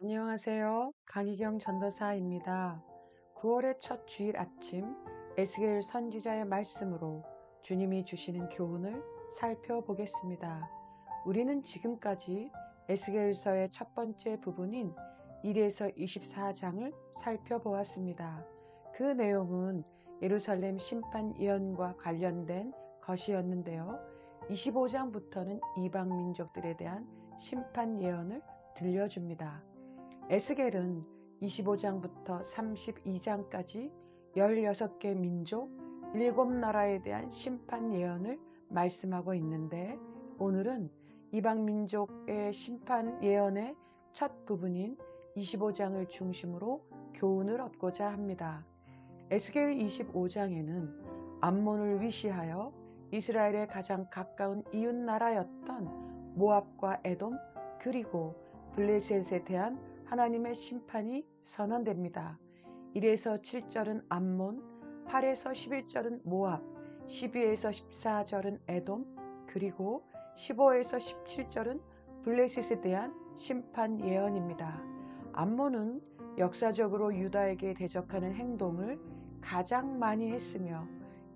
안녕하세요. 강희경 전도사입니다. 9월의 첫 주일 아침 에스겔 선지자의 말씀으로 주님이 주시는 교훈을 살펴보겠습니다. 우리는 지금까지 에스겔서의 첫 번째 부분인 1에서 24장을 살펴보았습니다. 그 내용은 예루살렘 심판 예언과 관련된 것이었는데요. 25장부터는 이방 민족들에 대한 심판 예언을 들려줍니다. 에스겔은 25장부터 32장까지 16개 민족, 7나라에 대한 심판 예언을 말씀하고 있는데, 오늘은 이방 민족의 심판 예언의 첫 부분인 25장을 중심으로 교훈을 얻고자 합니다. 에스겔 25장에는 암몬을 위시하여 이스라엘의 가장 가까운 이웃 나라였던 모압과 에돔, 그리고 블레셋에 대한 하나님의 심판이 선언됩니다. 1에서 7절은 암몬, 8에서 11절은 모압, 12에서 14절은 에돔, 그리고 15에서 17절은 블레셋에 대한 심판 예언입니다. 암몬은 역사적으로 유다에게 대적하는 행동을 가장 많이 했으며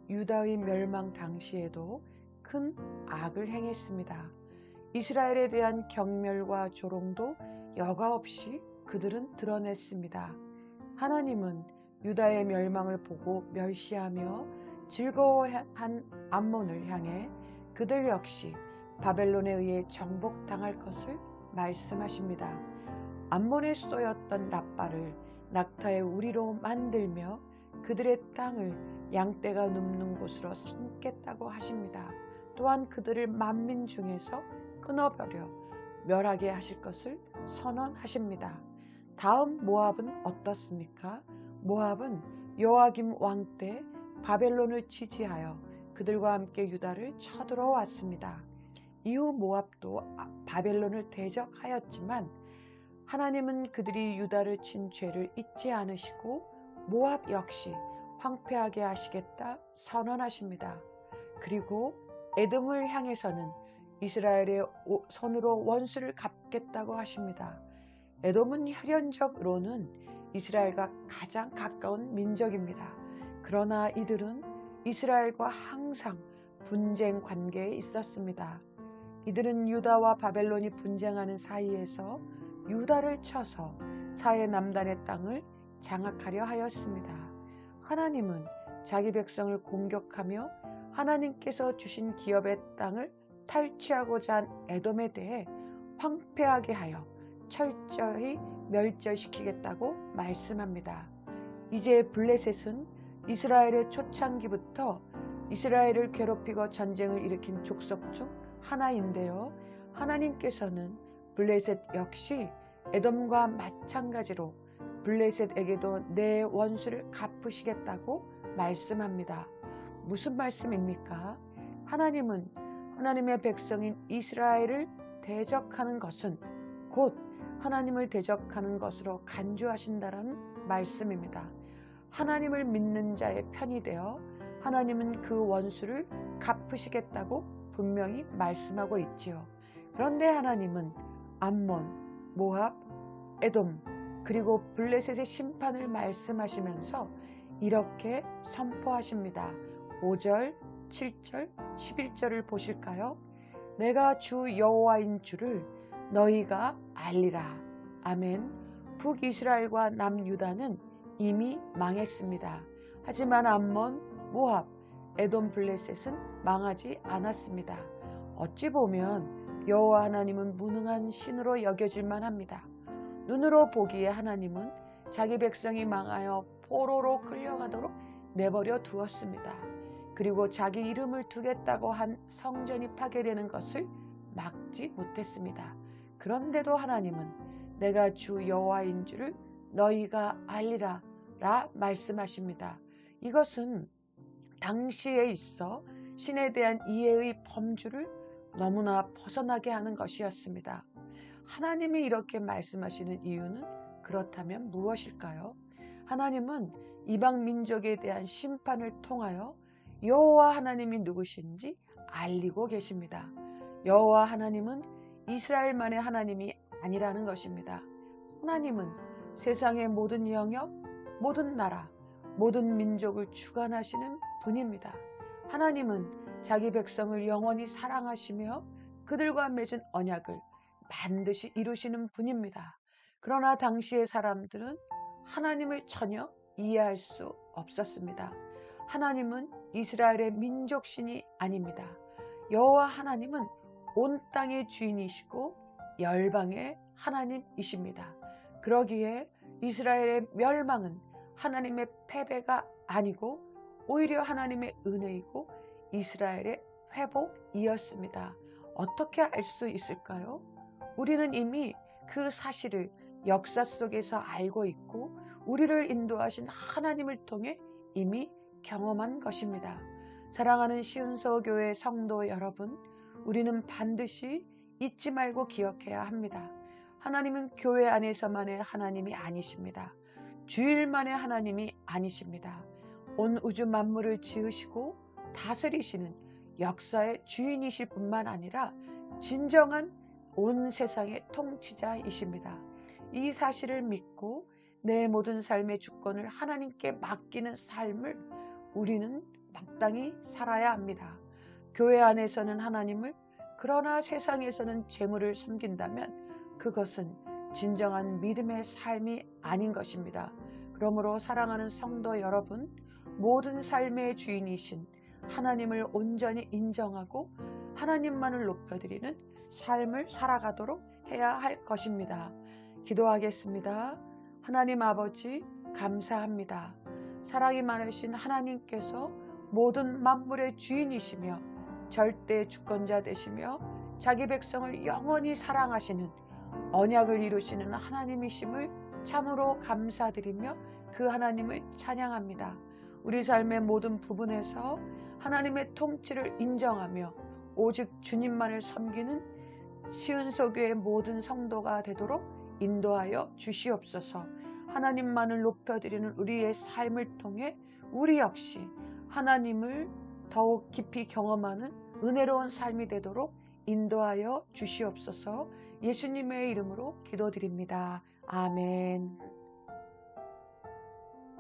유다의 멸망 당시에도 큰 악을 행했습니다. 이스라엘에 대한 경멸과 조롱도 여과 없이 그들은 드러냈습니다. 하나님은 유다의 멸망을 보고 멸시하며 즐거워한 암몬을 향해 그들 역시 바벨론에 의해 정복당할 것을 말씀하십니다. 암몬의 수도였던 랍바를 낙타의 우리로 만들며 그들의 땅을 양떼가 눕는 곳으로 삼겠다고 하십니다. 또한 그들을 만민 중에서 끊어버려 멸하게 하실 것을 선언하십니다. 다음 모압은 어떻습니까? 모압은 요아김 왕 때 바벨론을 지지하여 그들과 함께 유다를 쳐들어왔습니다. 이후 모압도 바벨론을 대적하였지만 하나님은 그들이 유다를 친 죄를 잊지 않으시고 모압 역시 황폐하게 하시겠다 선언하십니다. 그리고 에돔을 향해서는 이스라엘의 손으로 원수를 갚겠다고 하십니다. 에돔은 혈연적으로는 이스라엘과 가장 가까운 민족입니다. 그러나 이들은 이스라엘과 항상 분쟁 관계에 있었습니다. 이들은 유다와 바벨론이 분쟁하는 사이에서 유다를 쳐서 사해 남단의 땅을 장악하려 하였습니다. 하나님은 자기 백성을 공격하며 하나님께서 주신 기업의 땅을 탈취하고자 한 에돔에 대해 황폐하게 하여 철저히 멸절시키겠다고 말씀합니다. 이제 블레셋은 이스라엘의 초창기부터 이스라엘을 괴롭히고 전쟁을 일으킨 족속 중 하나인데요. 하나님께서는 블레셋 역시 에돔과 마찬가지로 블레셋에게도 내 원수를 갚으시겠다고 말씀합니다. 무슨 말씀입니까? 하나님은 하나님의 백성인 이스라엘을 대적하는 것은 곧 하나님을 대적하는 것으로 간주하신다는 말씀입니다. 하나님을 믿는 자의 편이 되어 하나님은 그 원수를 갚으시겠다고 분명히 말씀하고 있지요. 그런데 하나님은 암몬, 모압, 에돔, 그리고 블레셋의 심판을 말씀하시면서 이렇게 선포하십니다. 5절, 7절, 11절을 보실까요? 내가 주 여호와인 줄을 너희가 알리라. 아멘. 북이스라엘과 남유다는 이미 망했습니다. 하지만 암몬, 모압, 에돔, 블레셋은 망하지 않았습니다. 어찌 보면 여호와 하나님은 무능한 신으로 여겨질만 합니다. 눈으로 보기에 하나님은 자기 백성이 망하여 포로로 끌려가도록 내버려 두었습니다. 그리고 자기 이름을 두겠다고 한 성전이 파괴되는 것을 막지 못했습니다. 그런데도 하나님은 내가 주 여호와인 줄을 너희가 알리라 라 말씀하십니다. 이것은 당시에 있어 신에 대한 이해의 범주를 너무나 벗어나게 하는 것이었습니다. 하나님이 이렇게 말씀하시는 이유는 그렇다면 무엇일까요? 하나님은 이방 민족에 대한 심판을 통하여 여호와 하나님이 누구신지 알리고 계십니다. 여호와 하나님은 이스라엘만의 하나님이 아니라는 것입니다. 하나님은 세상의 모든 영역, 모든 나라, 모든 민족을 주관하시는 분입니다. 하나님은 자기 백성을 영원히 사랑하시며 그들과 맺은 언약을 반드시 이루시는 분입니다. 그러나 당시의 사람들은 하나님을 전혀 이해할 수 없었습니다. 하나님은 이스라엘의 민족신이 아닙니다. 여호와 하나님은 온 땅의 주인이시고 열방의 하나님이십니다. 그러기에 이스라엘의 멸망은 하나님의 패배가 아니고 오히려 하나님의 은혜이고 이스라엘의 회복이었습니다. 어떻게 알 수 있을까요? 우리는 이미 그 사실을 역사 속에서 알고 있고 우리를 인도하신 하나님을 통해 이미 경험한 것입니다. 사랑하는 시운서 교회 성도 여러분, 우리는 반드시 잊지 말고 기억해야 합니다. 하나님은 교회 안에서만의 하나님이 아니십니다. 주일만의 하나님이 아니십니다. 온 우주 만물을 지으시고 다스리시는 역사의 주인이실 뿐만 아니라 진정한 온 세상의 통치자이십니다. 이 사실을 믿고 내 모든 삶의 주권을 하나님께 맡기는 삶을 우리는 마땅히 살아야 합니다. 교회 안에서는 하나님을, 그러나 세상에서는 재물을 섬긴다면 그것은 진정한 믿음의 삶이 아닌 것입니다. 그러므로 사랑하는 성도 여러분, 모든 삶의 주인이신 하나님을 온전히 인정하고 하나님만을 높여드리는 삶을 살아가도록 해야 할 것입니다. 기도하겠습니다. 하나님 아버지, 감사합니다. 사랑이 많으신 하나님께서 모든 만물의 주인이시며 절대 주권자 되시며 자기 백성을 영원히 사랑하시는 언약을 이루시는 하나님이심을 참으로 감사드리며 그 하나님을 찬양합니다. 우리 삶의 모든 부분에서 하나님의 통치를 인정하며 오직 주님만을 섬기는 시은서교의 모든 성도가 되도록 인도하여 주시옵소서. 하나님만을 높여드리는 우리의 삶을 통해 우리 역시 하나님을 더욱 깊이 경험하는 은혜로운 삶이 되도록 인도하여 주시옵소서. 예수님의 이름으로 기도드립니다. 아멘.